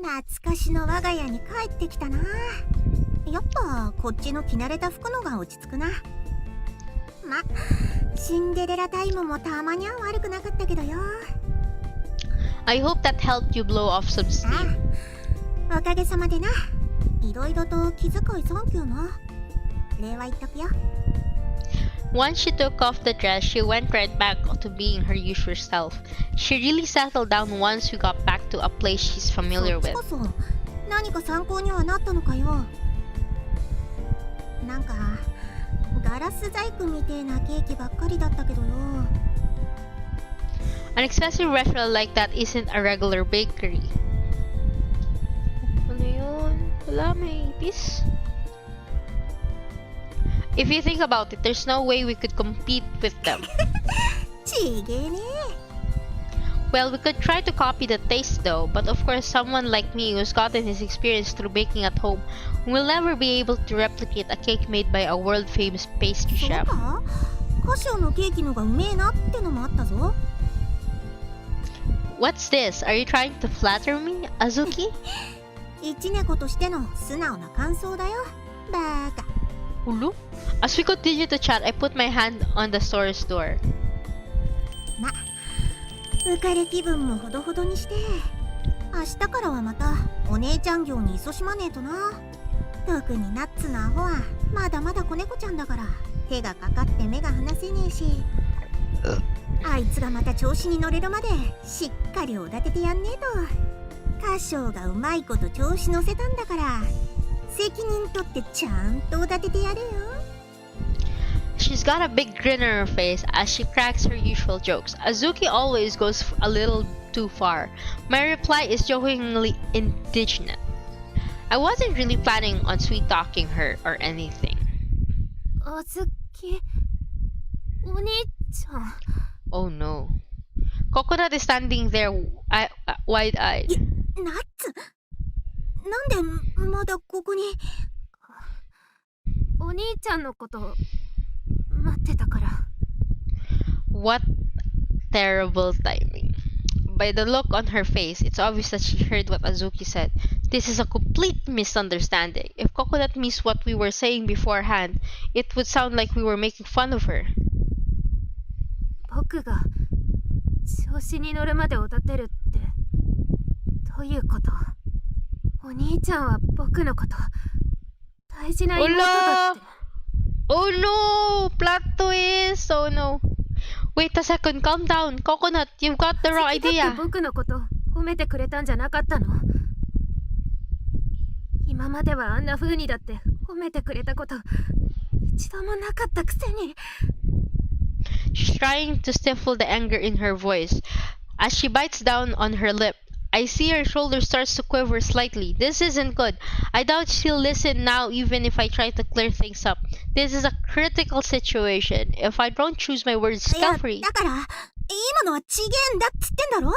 懐かしの我が家に帰ってきたな。やっぱこっちの着慣れた服のが落ち着くな。ま、シンデレラタイムもたまには悪くなかったけどよ。I hope that helped you blow off some steam. おかげさまでな。いろいろと気遣いサンキューな。礼は言っとくよ。Once she took off the dress, she went right back to being her usual self. She really settled down once we got back to a place she's familiar そっち with. こそ何か参考にはなったのかよ。なんかガラス細工みてえなケーキばっかりだったけどよ。An expensive restaurant like that isn't a regular bakery. Ano yun? Wala, may ipis. If you think about it, there's no way we could compete with them. ちげえね。 Well, we could try to copy the taste though, but of course someone like me who's gotten his experience through baking at home will never be able to replicate a cake made by a world-famous pastry そう chef. か？カシオのケーキのがうめえなってのもあったぞ。What's this? Are you trying to flatter me, Azuki? 一猫としての素直な感想だよ。バカ。 Ulu? As we continue to chat, I put my hand on the store's door. ま、浮かれ気分もほどほどにして、明日からはまたお姉ちゃん業に勤しまねえとな。特にナッツのアホはまだまだ子猫ちゃんだから手がかかって目が離せねえし、あいつがまた調子に乗れるまでしっかりおだててやんねえと。カショウがうまいこと調子乗せたんだから責任取ってちゃんとおだててやれよ。 She's got a big grin on her face as she cracks her usual jokes. Azuki always goes a little too far. My reply is jokingly indignant. I wasn't really planning on sweet-talking her or anything. あずき、お兄ちゃん。 Oh no. Coconut is standing there wide-eyed. ナッツ、なんでまだここに。お兄ちゃんのこと待ってたから。 What terrible timing. By the look on her face, it's obvious that she heard what Azuki said. This is a complete misunderstanding. If Coconut missed what we were saying beforehand, it would sound like we were making fun of her. 僕が調子に乗るまでおだてるってどういうこと？お兄ちゃんは僕のこと大事な妹だって。 Oh no! Plot twist! Oh no. Wait a second, calm down. Coconut, you've got the wrong だって idea. 僕のこと褒めてくれたんじゃなかったの？今まではあんな風にだって褒めてくれたこと一度もなかったくせに。 She's trying to stifle the anger in her voice. As she bites down on her lip, I see her shoulder starts to quiver slightly. This isn't good. I doubt she'll listen now even if I try to clear things up. This is a critical situation. If I don't choose my words いや、 carefully... だから今のはちげえんだっつってんだろ。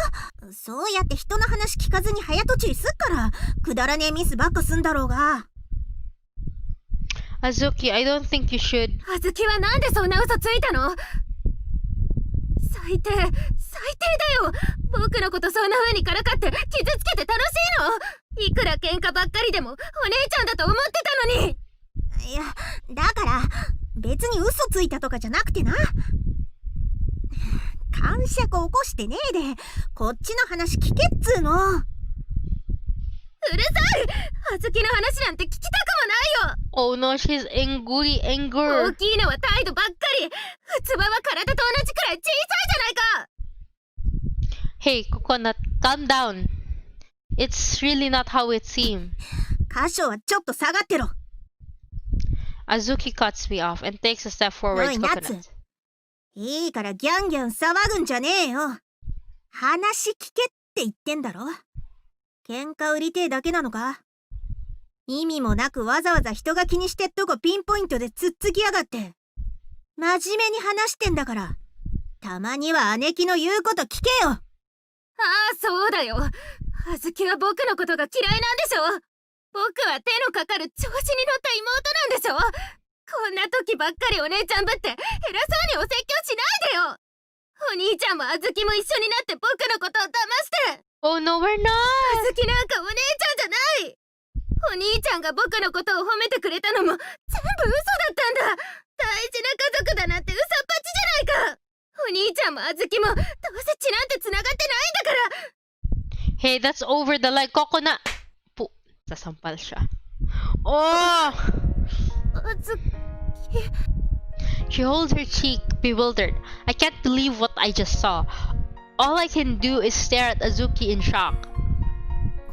そうやって人の話聞かずに早とちりすっからくだらねえミスばっかすんだろうが。 Azuki, I don't think you should... あずきはなんでそんな嘘ついたの？最低だよ。僕のことそんな風にからかって傷つけて楽しいの？いくら喧嘩ばっかりでもお姉ちゃんだと思ってたのに。いや、だから別に嘘ついたとかじゃなくてな。感触起こしてねえでこっちの話聞けっつーの。うるさい！あずきの話なんて聞きたくもないよ。 Oh no, she's angry. 大きいのは態度ばっかり。器は体と同じくらい小さいじゃないか。 Hey, Coconut, calm down. It's really not how it seems. カショはちょっと下がってろ。 Azuki cuts me off and takes a step forward to おい、ナッツ。 Coconut. いいからギャンギャン騒ぐんじゃねえよ。話聞けって言ってんだろ。喧嘩売りてえだけなのか？意味もなくわざわざ人が気にしてっとこピンポイントでつっつきやがって。真面目に話してんだから。たまには姉貴の言うこと聞けよ。ああ、そうだよ。あずきは僕のことが嫌いなんでしょ。僕は手のかかる調子に乗った妹なんでしょ。こんな時ばっかりお姉ちゃんぶって偉そうにお説教しないでよ。お兄ちゃんもあずきも一緒になって僕のことを騙して。Oh no, we're not! あずきなんかお姉ちゃんじゃない。お兄ちゃんが僕のことを褒めてくれたのも全部嘘だったんだ。大事な家族だなんて嘘っぱちじゃないか。お兄ちゃんもあずきもどうせ血なんて繋がってないんだから。 Hey, that's over the leg, coconut! Po, sasampal siya. Oh! あずき She holds her cheek, bewildered. I can't believe what I just saw. All I can do is stare at Azuki in shock.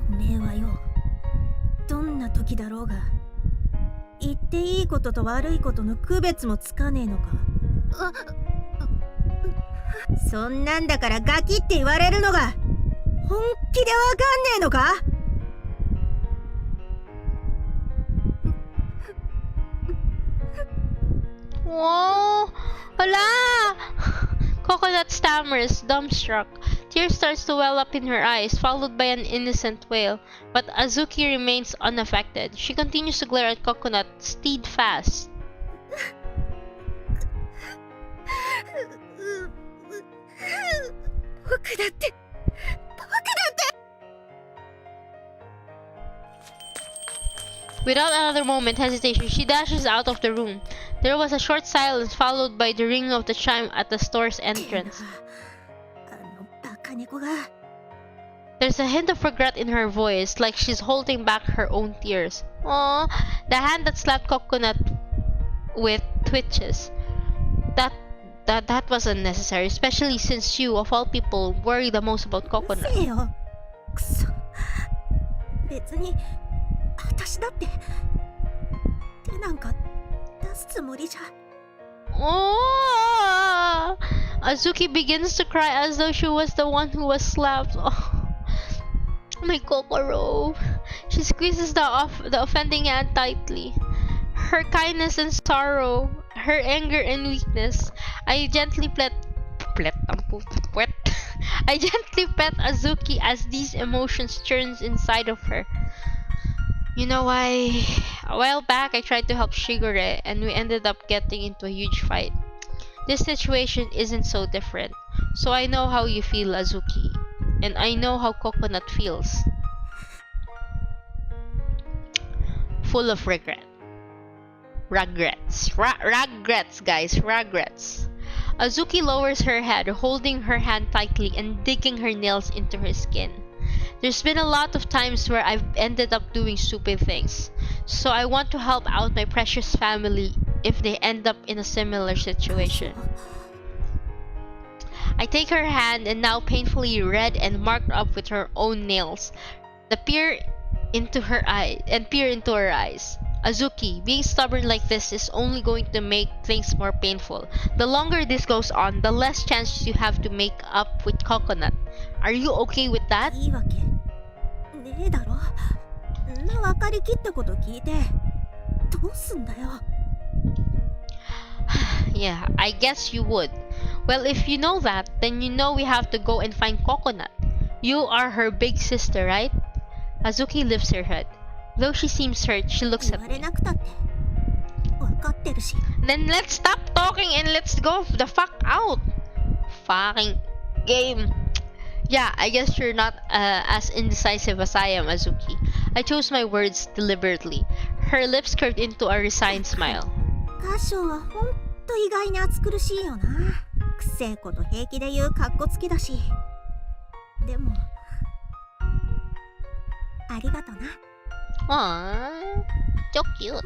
おめえはよ、どんな時だろうが言っていいことと悪いことの区別もつかねえのか。そんなんだからガキって言われるのが本気でわかんねえのか。 Whoa! Hala! Coconut stammers, dumbstruck. Tears starts to well up in her eyes, followed by an innocent wail. But Azuki remains unaffected. She continues to glare at Coconut, steadfast. 僕だって Without another moment hesitation, she dashes out of the room. There was a short silence, followed by the ringing of the chime at the store's entrance. あのバカ猫が There's a hint of regret in her voice, like she's holding back her own tears. Aww, the hand that slapped Coconut with twitches. That was unnecessary, especially since you, of all people, worry the most about う Coconut. せえよ。くそ。別に私だって手なんか出すつもりじゃ。 Oh! Azuki begins to cry as though she was the one who was slapped. Oh, my Kokoro. She squeezes the offending hand tightly. Her kindness and sorrow, her anger and weakness. I gently I gently pet Azuki as these emotions churns inside of her. You know, a while back I tried to help Shigure and we ended up getting into a huge fight. This situation isn't so different. So I know how you feel, Azuki. And I know how Coconut feels. Full of regret. Regrets, guys, regrets. Azuki lowers her head, holding her hand tightly and digging her nails into her skin. There's been a lot of times where I've ended up doing stupid things, so I want to help out my precious family if they end up in a similar situation. I take her hand, and now painfully red and marked up with her own nails, peer into her eyes. Azuki, being stubborn like this is only going to make things more painful. The longer this goes on, the less chance you have to make up with Coconut. Are you okay with that? いいわけねえだろ。んな分かりきったこと聞いてどうすんだよ。 Yeah, I guess you would. Well, if you know that, then you know we have to go and find Coconut. You are her big sister, right? Azuki lifts her head. Though she seems hurt, she looks 言 at われ me. なくたって分かってるし。 Then let's stop talking and let's go the fuck out. Fucking game. Yeah, I guess you're not as indecisive as I am, Azuki. I chose my words deliberately. Her lips curved into a resigned smile. 歌唱はほんと意外に暑苦しいよな。くせえこと平気で言うカッコつけだし。でもありがとな。 Aww, so cute.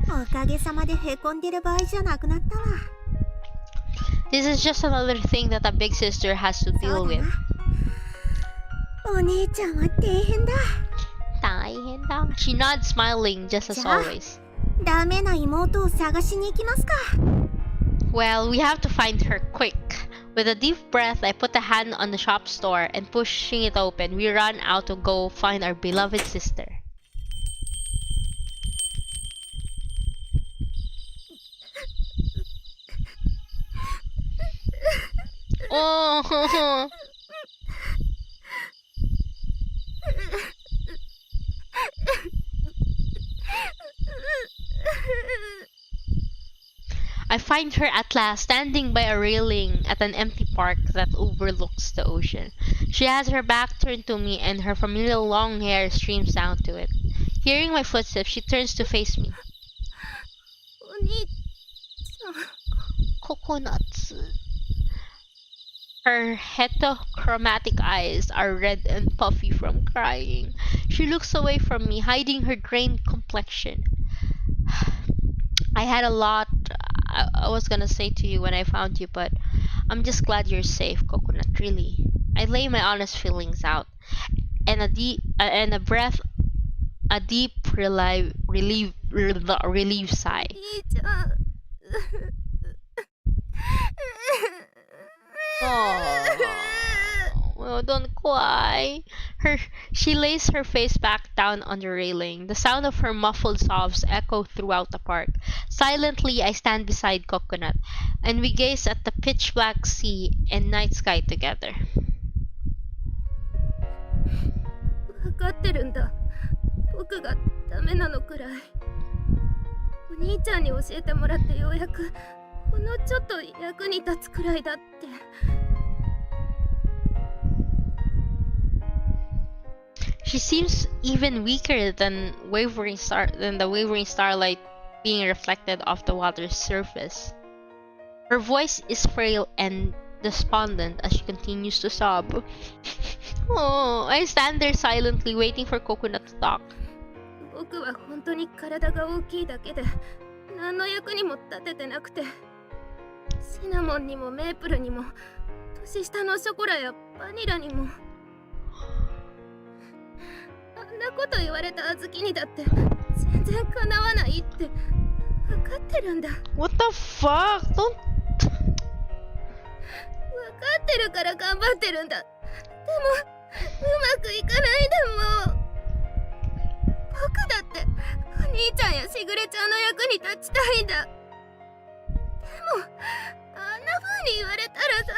おかげさまでへこんでる場合じゃなくなったわ。 This is just another thing that a big sister has to そ deal うだ with. な。お姉ちゃんは大変だ。 She nods, smiling, just as Yeah. always. ダメな妹を探しに行きますか。 Well, we have to find her quick. With a deep breath, I put a hand on the shop door and pushing it open, we run out to go find our beloved sister. Oh! I find her at last, standing by a railing at an empty park that overlooks the ocean. She has her back turned to me and her familiar long hair streams down to it. Hearing my footsteps, she turns to face me. お兄ちゃん。 Coconuts. Her heterochromatic eyes are red and puffy from crying. She looks away from me, hiding her drained complexion. I had a lot I was gonna say to you when I found you, but I'm just glad you're safe, Coconut, really. I lay my honest feelings out, and a deep relief sigh. 兄ちゃん。 Oh, don't cry. She lays her face back down on the railing. The sound of her muffled sobs echo throughout the park. Silently, I stand beside Coconut, and we gaze at the pitch black sea and night sky together. 分かってるんだ。僕がダメなのくらい。お兄ちゃんに教えてもらってようやくほんのちょっと役に立つくらいだって。 She seems even weaker than the wavering starlight being reflected off the water's surface. Her voice is frail and despondent as she continues to sob. Oh, I stand there silently waiting for Coconut to talk. 僕は本当に体が大きいだけで何の役にも立ててなくて、シナモンにもメープルにも年下のショコラやバニラにも。 あんなこと言われた小豆にだって全然かなわないって分かってるんだ。 What the fuck? Don't. 分かってるから頑張ってるんだ。でもうまくいかないでも。僕だってお兄ちゃんやしぐれちゃんの役に立ちたいんだ。でもあんな風に言われたらさ、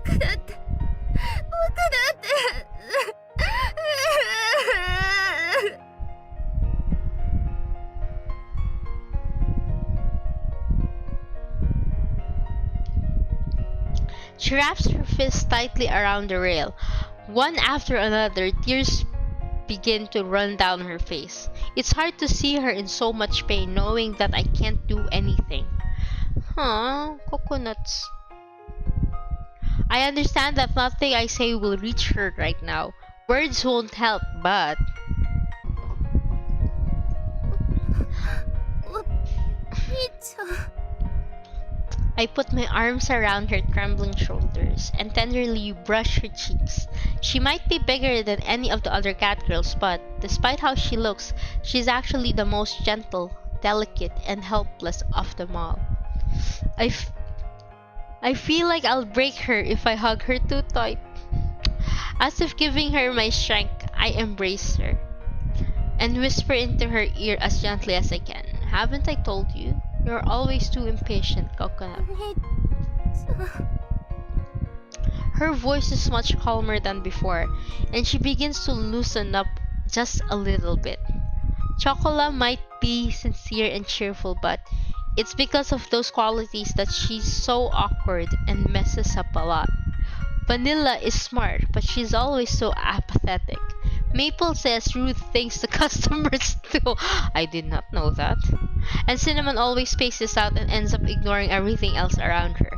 僕だって。 She wraps her fists tightly around the rail. One after another, tears begin to run down her face. It's hard to see her in so much pain, knowing that I can't do anything. Huh, Coconuts. I understand that nothing I say will reach her right now. Words won't help, but... I put my arms around her trembling shoulders and tenderly brush her cheeks. She might be bigger than any of the other cat girls, but despite how she looks, she's actually the most gentle, delicate, and helpless of them all. I feel like I'll break her if I hug her too tight. As if giving her my strength, I embrace her and whisper into her ear as gently as I can. Haven't I told you? You're always too impatient, Coconut. Her voice is much calmer than before, and she begins to loosen up just a little bit. Chocola might be sincere and cheerful, but it's because of those qualities that she's so awkward and messes up a lot. Vanilla is smart, but she's always so apathetic. Maple says rude things to customers too. I did not know that. And Cinnamon always spaces out and ends up ignoring everything else around her.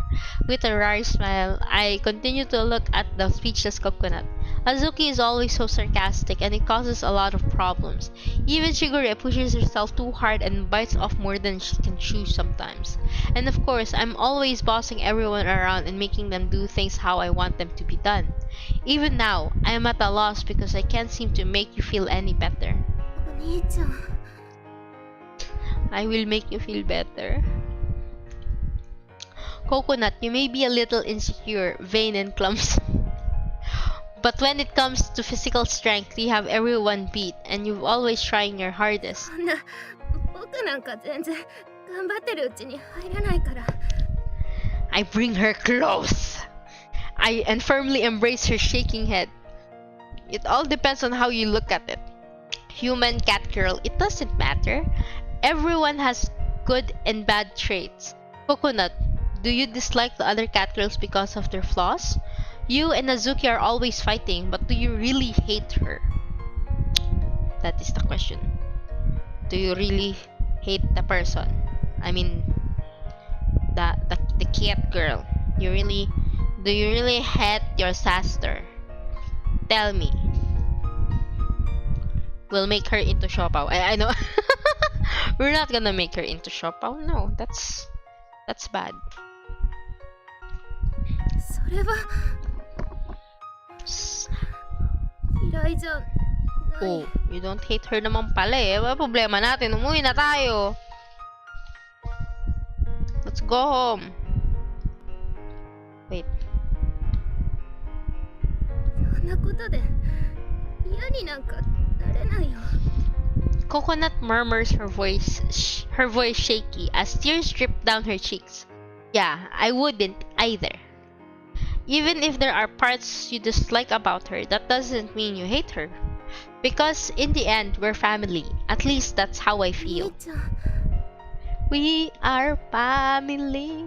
With a wry smile, I continue to look at the speechless Coconut. Azuki is always so sarcastic and it causes a lot of problems. Even Shigure pushes herself too hard and bites off more than she can chew sometimes. And of course, I'm always bossing everyone around and making them do things how I want them to be done. Even now, I am at a loss because I can't seem to make you feel any better. I will make you feel better. Coconut, you may be a little insecure, vain, and clumsy. But when it comes to physical strength, you have everyone beat, and you're always trying your hardest. I bring her close. And firmly embrace her shaking head. It all depends on how you look at it. Human, cat girl, it doesn't matter. Everyone has good and bad traits. Coconut, do you dislike the other cat girls because of their flaws? You and Azuki are always fighting, but do you really hate her? That is the question. Do you really hate the person? I mean, the cat girl. Do you really hate your sister? Tell me. We'll make her into Shopao. I know. We're not gonna make her into Shopao. No, that's bad. それは嫌いじゃない。 Oh, you don't hate her naman pala eh. Ano problema natin? Umuwi na tayo. Let's go home. Wait. そんなことで嫌になんかなれないよ。 Coconut murmurs, her voice shaky as tears drip down her cheeks. Yeah, I wouldn't either. Even if there are parts you dislike about her, that doesn't mean you hate her. Because in the end, we're family. At least that's how I 兄 feel. ちゃん、 We are family.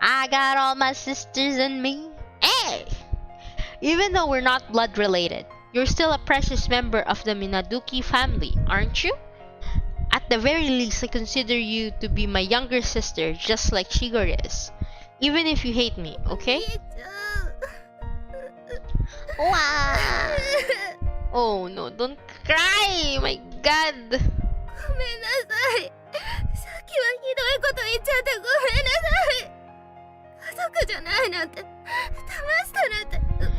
I got all my sisters and me. Hey! Even though we're not blood related, you're still a precious member of the Minaduki family, aren't you? At the very least, I consider you to be my younger sister, just like Shigori is. Even if you hate me, 兄 okay? ちゃん。 Wow. Oh no, don't cry! My god! ごめんなさい。さっきはひどいこと言っちゃってごめんなさい。家族じゃないなんて、騙したなんて、僕、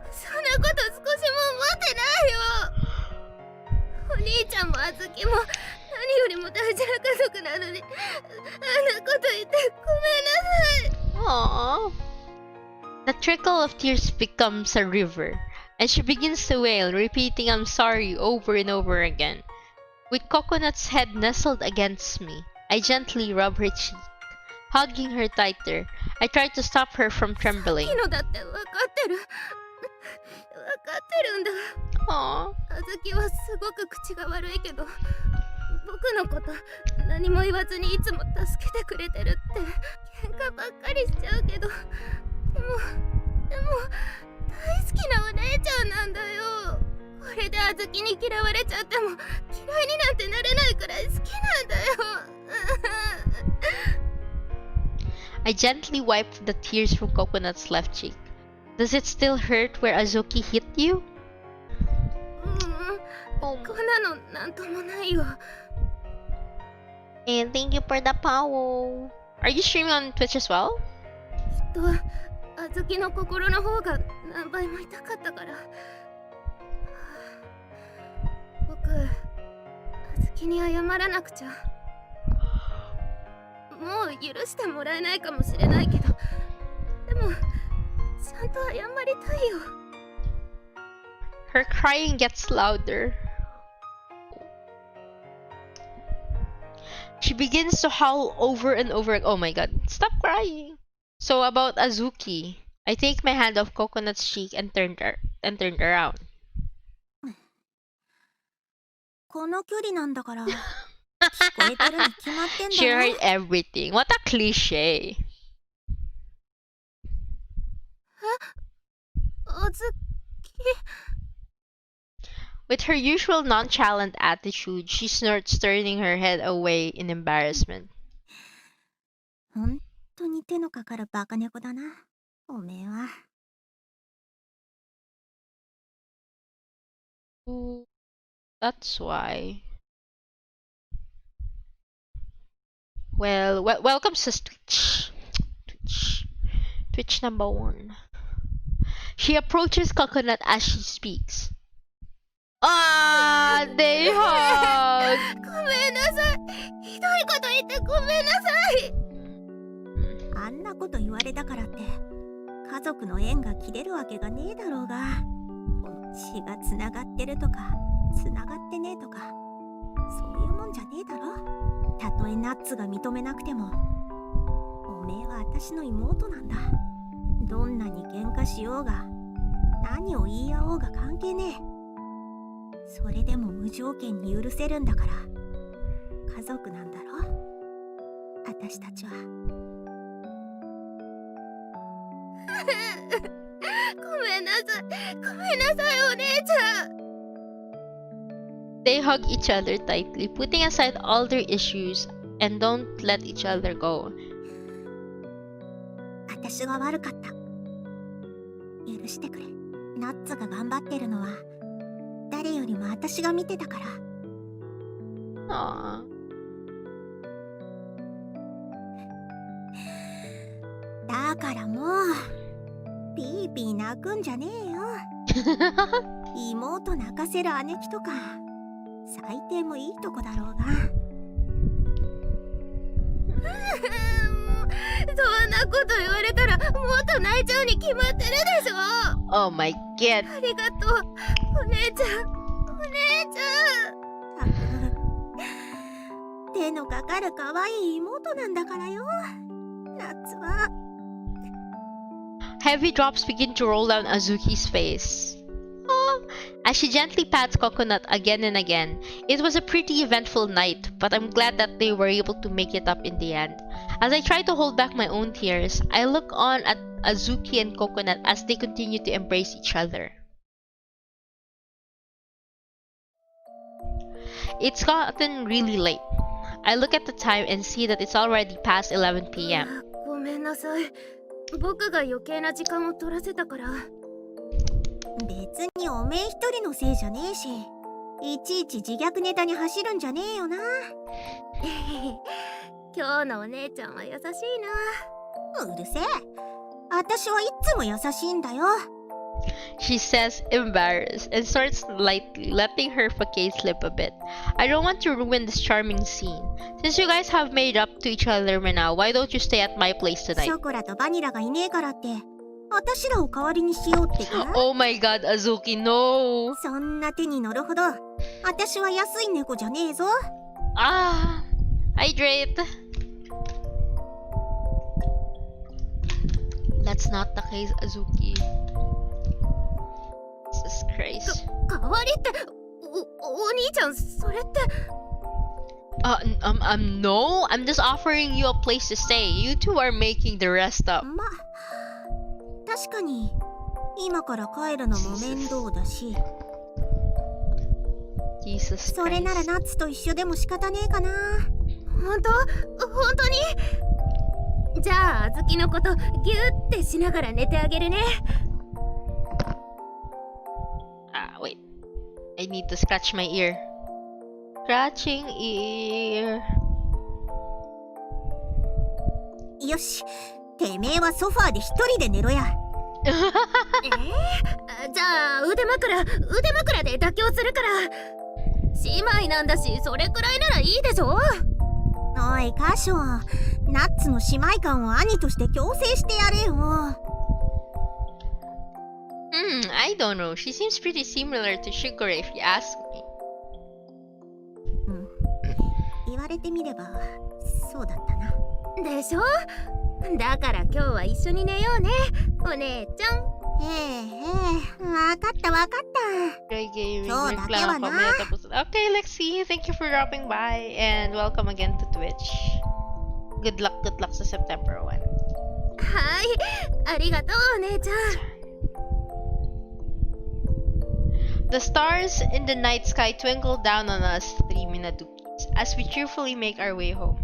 そんなこと少しも思ってないよ。お兄ちゃんもあずきも、何よりも大事な家族なのに、あんなこと言ってごめんなさい。 Aww. The trickle of tears becomes a river, and she begins to wail, repeating I'm sorry over and over again. With Coconut's head nestled against me, I gently rub her cheek, hugging her tighter. I try to stop her from trembling. 昨日だって分かってる。分かってるんだ。 Aww. あずきはすごく口が悪いけど、僕のこと何も言わずにいつも助けてくれてるって喧嘩ばっかりしちゃうけど、でも大好きなお姉ちゃんなんだよ。これであずきに嫌われちゃっても嫌いになんてなれないくらい好きなんだよ。 I gently wiped the tears from Coconut's left cheek. Does it still hurt where Azuki hit you? こんなのなんともないよ。 And thank you for the power. Are you streaming on Twitch as well? きっとあずきの心の方が何倍も痛かったから。僕、あずきに謝らなくちゃ。もう許してもらえないかもしれないけど、でもちゃんと謝りたいよ。 Her crying gets louder. She begins to howl over and over. Oh my god, stop crying. So about Azuki, I take my hand off Coconut's cheek and turned around. この距離なんだから聞こえてるに決まってん She だ heard よ。 everything. What a cliche. あずき、 With her usual nonchalant attitude, she snorts, turning her head away in embarrassment. ほんとに手のかかるバカ猫だな、おめえは。 Ooh, that's why. Well, welcome to Twitch number 1. She approaches Coconut as she speaks. Ah, they hug. ごめんなさい。ひどいこと言ってごめんなさい。あんなこと言われたからって家族の縁が切れるわけがねえだろうが、この血がつながってるとかつながってねえとかそういうもんじゃねえだろ。たとえナッツが認めなくてもおめえは私の妹なんだ。どんなに喧嘩しようが何を言い合おうが関係ねえ。それでも無条件に許せるんだから家族なんだろ。私たちは。ごめんなさい。ごめんなさい、お姉ちゃん。 They hug each other tightly, putting aside all their issues and don't let each other go. 私が悪かった。許してくれ。ナッツが頑張ってるのは誰よりも私が見てたから。Aww. だからもうピーピー泣くんじゃねえよ。妹泣かせる姉貴とか最低もいいとこだろうが。そんなこと言われたらもっと泣いちゃうに決まってるでしょ。 Oh my god. ありがとう、お姉ちゃん。お姉ちゃん。手のかかる可愛い妹なんだからよ。ナッツは。Heavy drops begin to roll down Azuki's face. Oh, as she gently pats Coconut again and again. It was a pretty eventful night, but I'm glad that they were able to make it up in the end. As I try to hold back my own tears, I look on at Azuki and Coconut as they continue to embrace each other. It's gotten really late. I look at the time and see that it's already past 11 p.m. ごめんなさい。僕が余計な時間を取らせたから。別におめえ一人のせいじゃねえし、いちいち自虐ネタに走るんじゃねえよな。今日のお姉ちゃんは優しいな。うるせえ。私はいつも優しいんだよ。She says, embarrassed, and starts lightly, letting her facade slip a bit. I don't want to ruin this charming scene. Since you guys have made up to each other now, why don't you stay at my place シ tonight? ョコラとバニラがいねえからって私らを代わりにしようってか。Oh my god, Azuki, no! そんな手に乗るほど私は安い猫じゃねえぞ。Ah! Hydrate! That's not the case, Azuki. Jesus Christ. 代わりってお兄ちゃん、それって。No, I'm just offering you a place to stay. You two are making the rest up. まあ確かに今から帰るのも面倒だし、 Jesus それなら Christ. ナッツと一緒でも仕方ねえかな。本当に。じゃあ、あずきのことギューってしながら寝てあげるね。Wait. I need to scratch my ear. Scratching ear. よし、てめえはソファーで一人で寝ろや。じゃあ腕枕で妥協するから。姉妹なんだし、それくらいならいいでしょ。おいカション、ナッツの姉妹感を兄として強制してやれよ。I don't know. She seems pretty similar to Shigure if you ask me. 言われてみればそうだったな。でしょ。だから今日は一緒に寝ようね、お姉ちゃん。わかったわかった。 Enjoy gaming. So, May dati plan ba ako, na? may tapos. Okay, Lexi. Thank you for dropping by and welcome again to Twitch. Good luck sa September 1. はい、ありがとうお姉ちゃん。 The stars in the night sky twinkle down on us three Minadukis as we cheerfully make our way home.